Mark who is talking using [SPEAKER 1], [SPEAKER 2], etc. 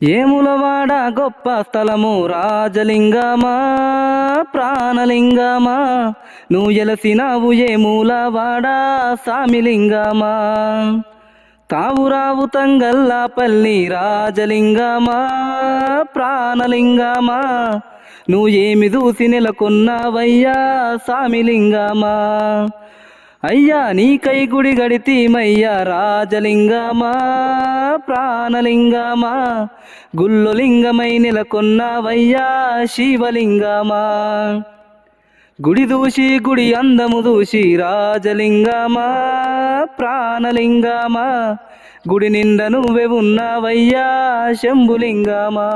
[SPEAKER 1] ఏములవాడ గొప్ప స్థలము రాజలింగమా ప్రాణలింగమా నువ్వు ఎలసినావు ఏములవాడ సామిలింగమా తావురావు తంగల్లాపల్లి రాజలింగమా ప్రాణలింగమా నువ్వు ఏమి చూసి నెలకొన్నావయ్యా సామిలింగమా అయ్యా నీకై గుడి గడితీమయ్యా రాజలింగమా ప్రాణలింగమా గుల్లులింగమై నెలకొన్నావయ్యా శివలింగమా గుడి దూసి గుడి అందము దూసి రాజలింగమా ప్రాణలింగమా గుడి నిండా నువ్వే ఉన్నావయ్యా శంభులింగమా